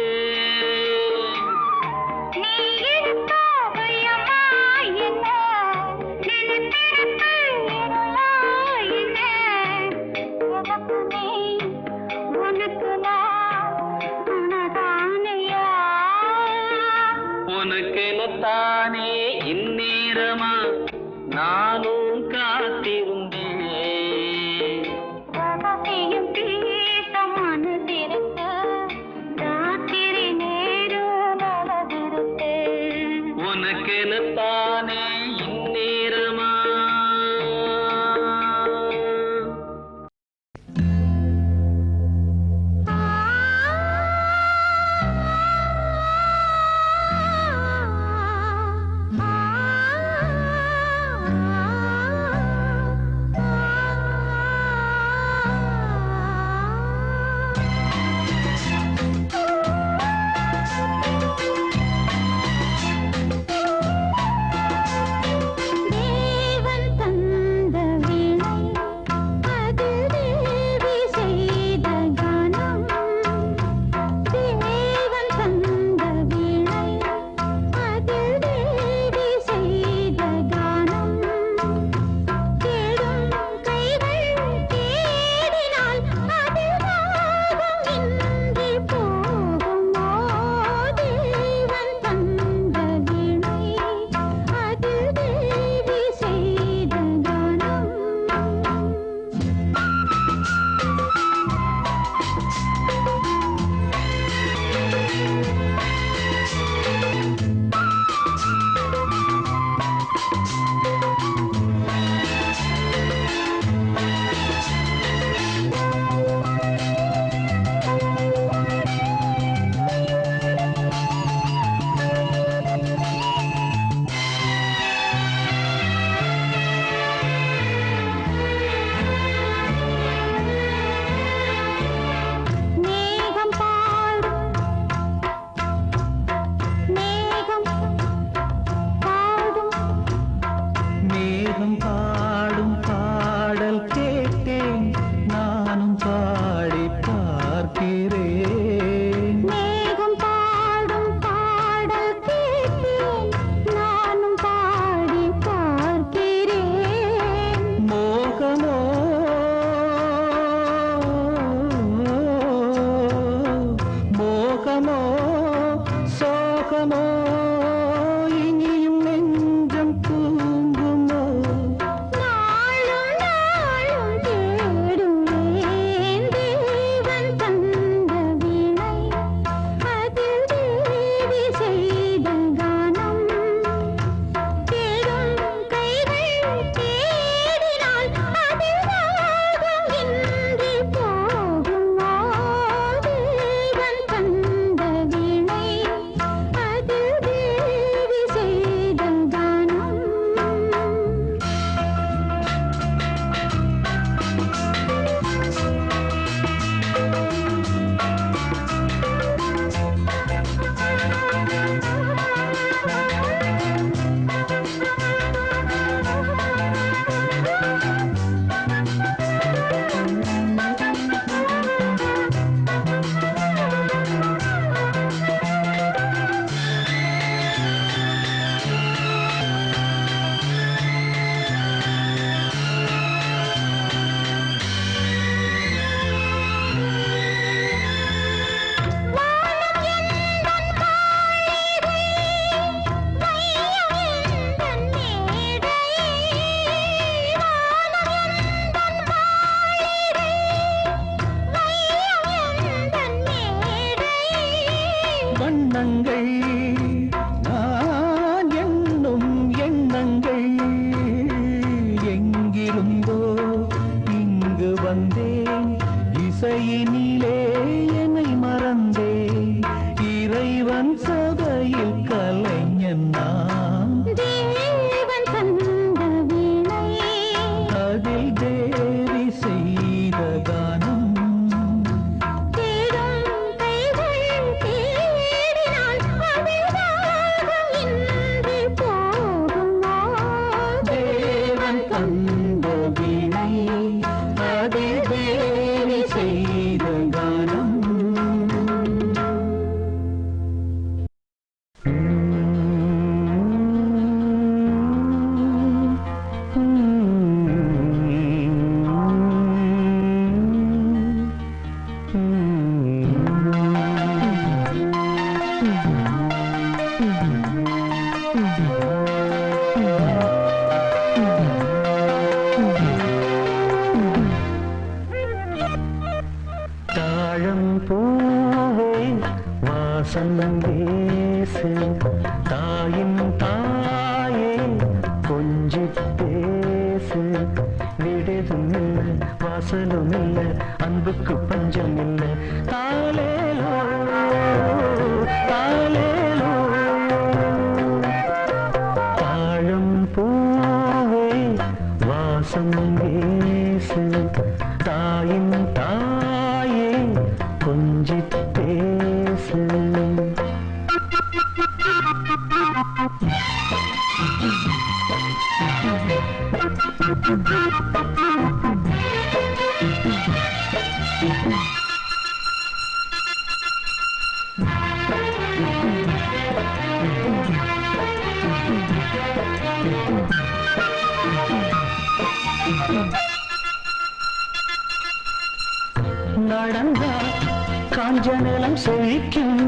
[SPEAKER 3] வந்தேன் இசையினிலே என்னை மறந்தேன் இறைவன் சபையில் கலைஞன் நான்
[SPEAKER 2] தேவன் தந்த வீணை
[SPEAKER 3] அதில் தேவி செய்த கானம்
[SPEAKER 2] தேடும் கைகள் தேடினால் அமிழ்தாகம் இன்றி போகுமா
[SPEAKER 3] தேவன் தந்த வீணை அதில் தேவி செய்த கானம் தாழம் பூவே வாசம் பேசு தாயின் தாயே கொஞ்சி பேசு விடுதும் இல்லை வாசலும் இல்லை அன்புக்கு பஞ்சம் இல்லை தாலேலோ தாலேலோ தாழம் பூவே வாசம் பேசு தாயின் தாயே கொஞ்சி பேசு நடந்தா காஞ்ச நிலம் செழிக்கும்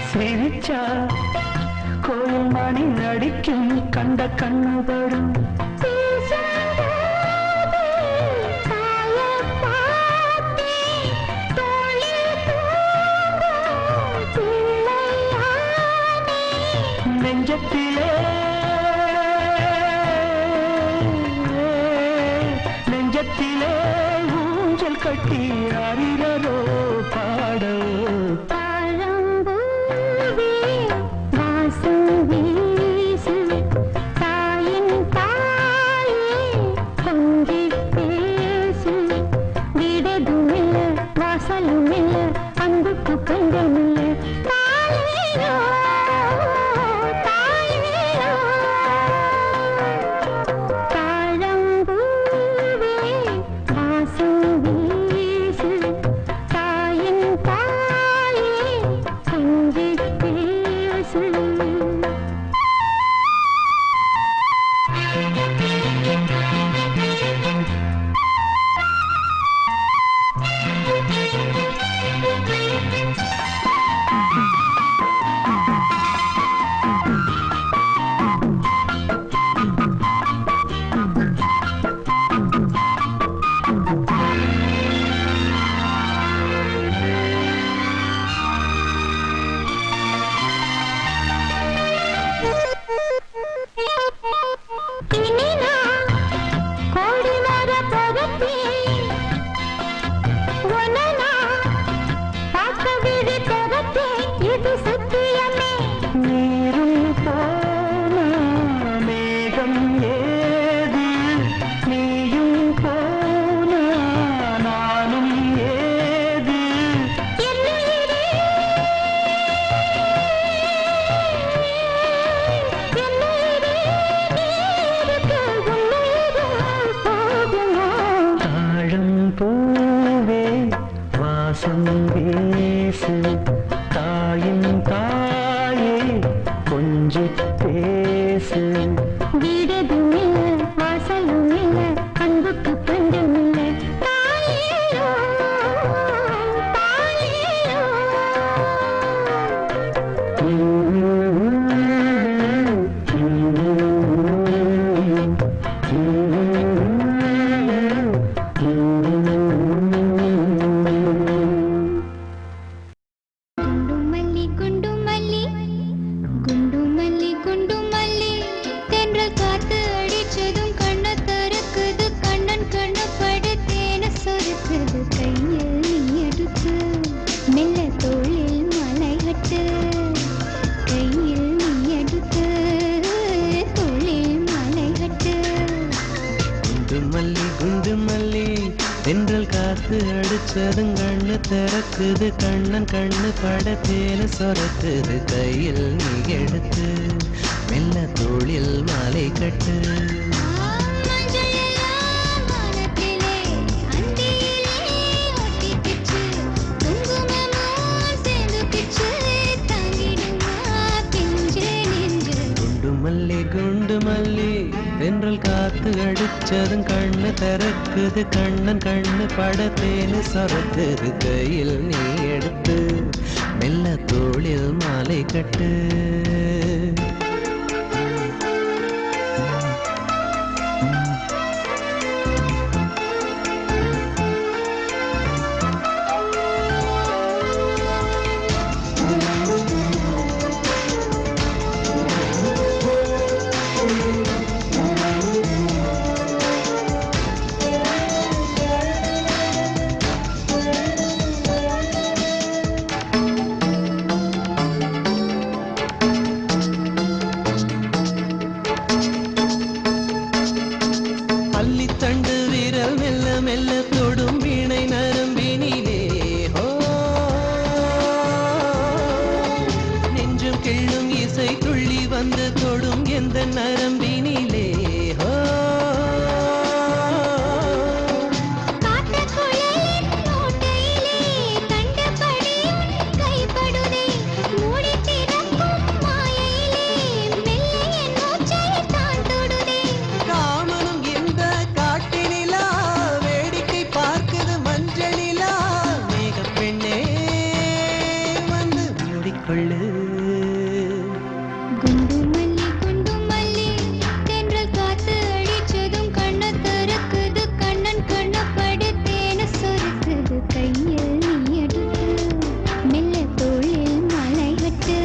[SPEAKER 3] சிரிச்சா கோயில் மணி நடிக்கும் கண்ட கண்ணுபடும் நெஞ்சத்திலே நெஞ்சத்திலே ஊஞ்சல் கட்டி அறிரோ பாடோ
[SPEAKER 2] தாழம்பூவே வாசம் வீசு தாயின் தாயே கொஞ்சி பேசு விடதும் இல்லை வாசலும் இல்லை அன்புக்கு பஞ்சம் இல்லை தாயேயோ தாயேயோ தாழம்பூவே வாசம் வீசு தாயின் தாயே கொஞ்சி பேசு
[SPEAKER 3] நீரும் போன மேகம் ஏது நீயும் போன நானும் ஏது தாழம் பூவே வாசம் வீசு தாயின் தாயே கொஞ்சி பேசு
[SPEAKER 2] வீடதும் இல்லை வாசலும் இல்லை அன்புக்கு பஞ்சம் இல்லை தாயேயோ தாயேயோ குண்டு மல்லி குண்டு மல்லி குண்டு மல்லி தென்றல் காத்து அடிச்சதும் கண்ண திறக்குது கண்ணன் கண்ணு
[SPEAKER 1] காத்து அடிச்சதும் கண்ணு திறக்குது கண்ணன் கண்ணு படத்தேனு சொரக்குது கையில் நீ எடுத்து மெல்ல தோளில் மாலை கட்டு குண்டு மல்லி தென்றல் காத்து அடிச்சதும் கண்ணு திறக்குது கண்ணன் கண்ணு படத்தேனு சொரக்குது கையில் நீ எடுத்து மெல்ல தோளில் மாலை கட்டு தண்டு விரல் மெல்ல மெல்ல தொடும் வீணை நரம்பினிலே நெஞ்சும் கிள்ளும் இசை துள்ளி வந்து தொடும் எந்த நரம்பினிலே
[SPEAKER 2] குண்டு மல்லி தென்றல் காத்து அடிச்சதும் கண்ண திறக்குது கண்ணன் கண்ண படுத்தேன சொருக்குது கையில் நீ எடுத்து மெல்ல தோளில் மலை கட்டு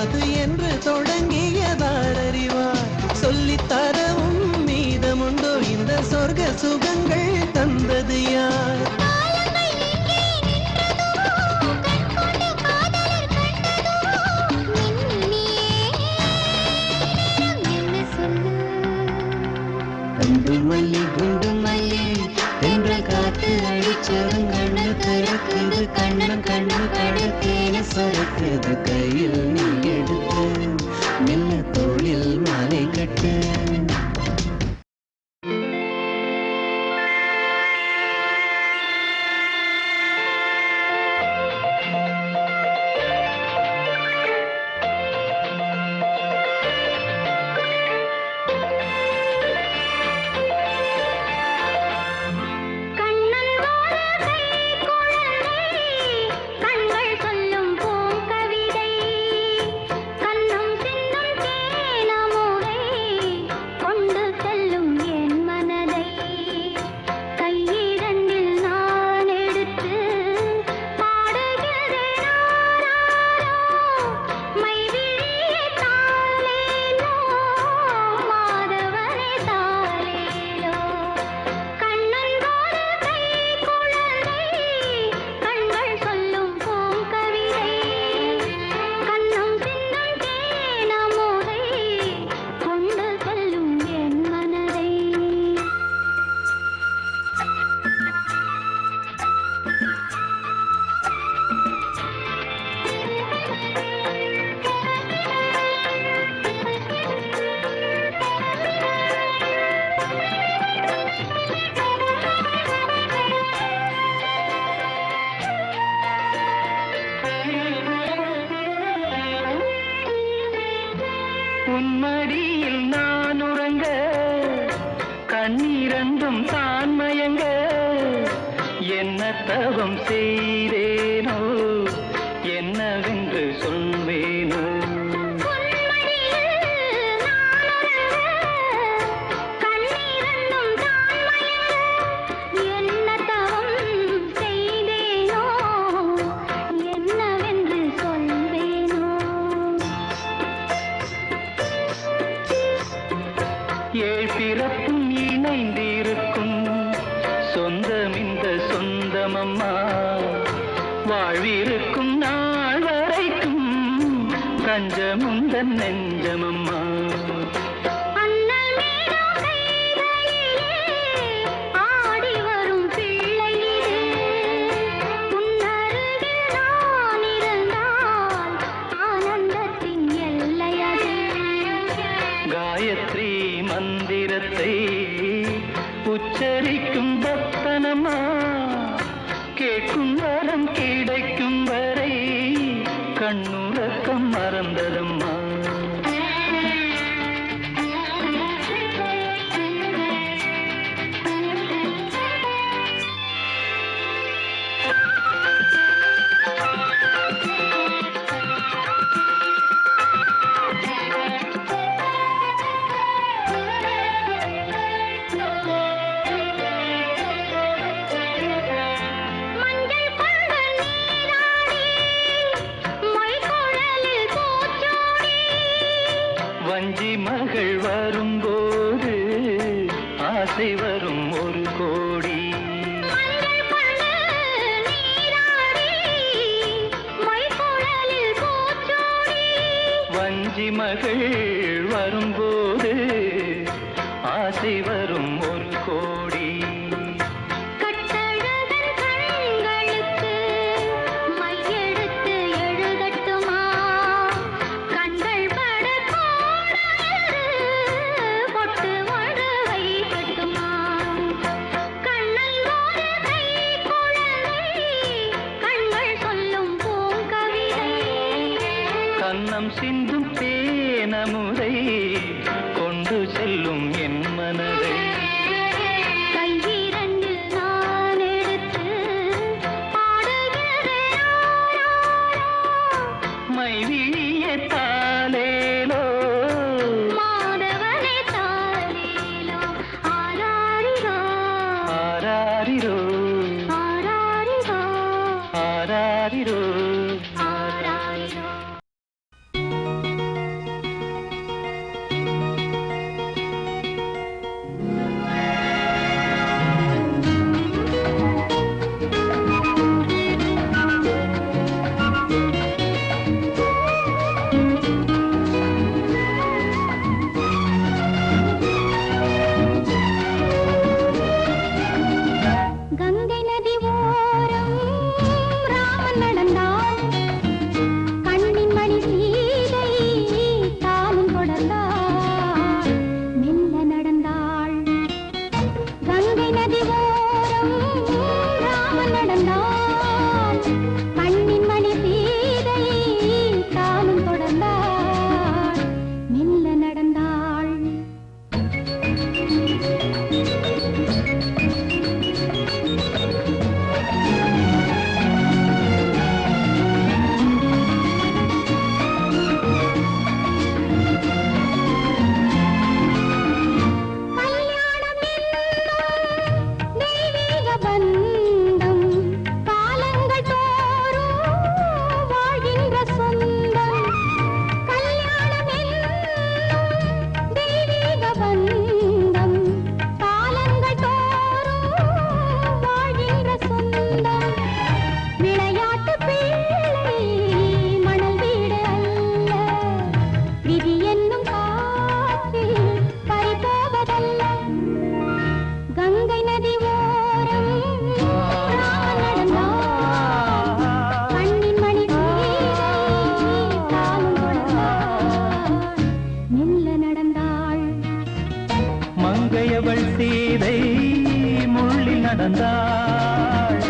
[SPEAKER 1] அது என்று தொடங்கியதார் அறிவார் சொல்லித்தரவும் மீதமுண்டோ இந்த சொர்க்க சுகங்கள் தந்தது யார் குண்டு மல்லி தென்றல் காத்து அடிச்சதும் கண்ணு திறக்குது கண்ணன் கண்ணு படுத்தேனு சொரக்குது கையில் நீ எடுத்து மெல்ல தோளில் மாலை கட்டு
[SPEAKER 3] இருந்தும் தான் மயங்க என்ன தவம் செய்தேனோ என்னவென்று சொல்வேனோ ஏழ் பிறப்பும் இணைந்திருக்கும் சொந்தம் இந்த சொந்தமம்மா வாழ்விருக்கும் நாள் வரைக்கும் தஞ்சமுந்தன் நெஞ்சமம்மா காயத்ரி மந்திரத்தை உச்சரிக்கும் பக்தனம்மா கேட்கும் வரம் கிடைக்கும் வரை கண்ணுறக்கம் மறந்ததம்மா வஞ்சி மகள் வரும்போது ஆசை வரும் ஒரு கோடி வஞ்சி மகள் வரும்போது ஆசை வரும் ஒரு கோடி கண்ணம் சிந்தும் தேனமுதை கொண்டு செல்லும் என் மனதை
[SPEAKER 2] கையிரண்டு நான் எடுத்து
[SPEAKER 3] மைவிழிய தாலேலோ
[SPEAKER 2] மாதவனே தாலேலோ ஆராரிரோ
[SPEAKER 3] ஆராரிரோ
[SPEAKER 2] ஆராரிரோ
[SPEAKER 3] ஆராரிரோ
[SPEAKER 2] ஆராரிரோ கங்கை நதி ஓரம் ராமன் நடந்தான் கண்ணின் மணி சீதை தானும் தொடர்ந்தாள் மெல்ல நடந்தாள் கங்கை நதி ஓரம் ராமன் நடந்தான் கண்ணின் மணி சீதை தானும் தொடர்ந்தாள் மெல்ல நடந்தாள் தெய்வீக பந்தம் காலங்கள் தோறும் வாழ்கின்ற சொந்தம் கல்யாணம் என்னும் தெய்வீக பந்தம் காலங்கள் தோறும் வாழ்கின்ற சொந்தம் விளையாட்டு பிள்ளை மணல் வீடு அல்ல விதி என்னும் காற்றில் பறிபோவதல்ல கங்கை நதி ஓரம் ராமன் நடந்தான் கண்ணின் மணி சீதை தானும் தொடர்ந்தாள் மெல்ல நடந்தாள்
[SPEAKER 3] மங்கையவள் சீதை முள்ளில் நடந்தாள்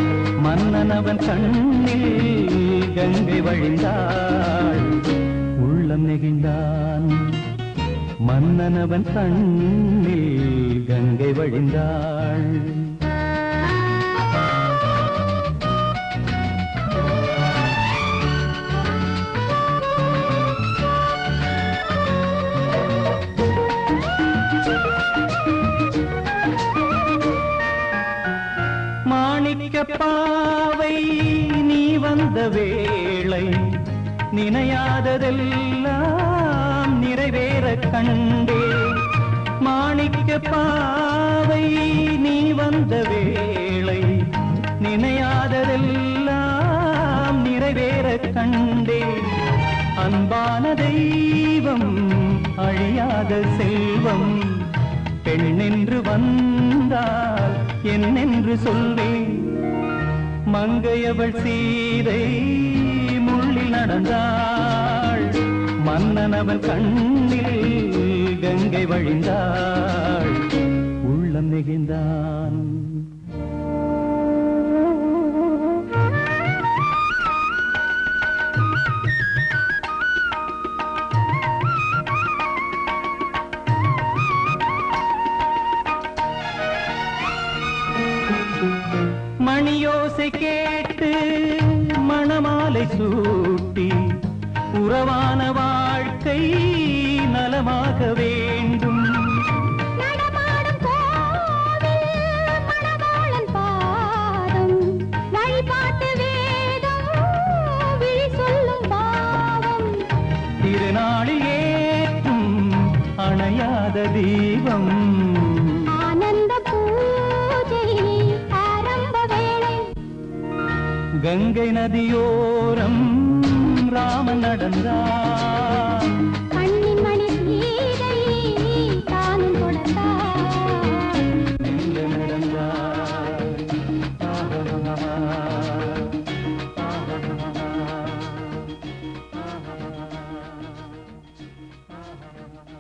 [SPEAKER 3] மன்னனவன் கண்ணில் கங்கை வழிந்தாள் உள்ளம் நெகிழ்ந்தான் மன்னனவன் கண்ணில் கங்கை வழிந்தாள். மாணிக்க பாவை நீ வந்த வேளை நினையாததெல்லாம் நிறைவேற கண்டே. மாணிக்க பாவை நீ வந்த வேளை நினையாததெல்லாம் நிறைவேற கண்டே. அன்பான தெய்வம் அழியாத செல்வம் பெண்ணென்று வந்தால் என்னென்று சொல்வேன். மங்கையவள் சீதை முள்ளில் நடந்தாள். மன்னனவன் கண்ணில் கங்கை வழிந்தாள். உள்ளம் நெகிழ்ந்தான். மணியோசை கேட்டு மணமாலை சூட்டி உறவான வாழ்க்கை நலமாக வேண்டும்.
[SPEAKER 2] நடமாடும் கோவில் மணவாளன் பாதம் வழிபாட்டு வேதம் விழி சொல்லும் பாவம்.
[SPEAKER 3] திருநாளில் ஏற்றும் அணையாத தீபம்.
[SPEAKER 2] ஆனந்த பூஜை ஆரம்ப வேளை.
[SPEAKER 3] கங்கை நதியோரம் ராமன் நடந்தார்.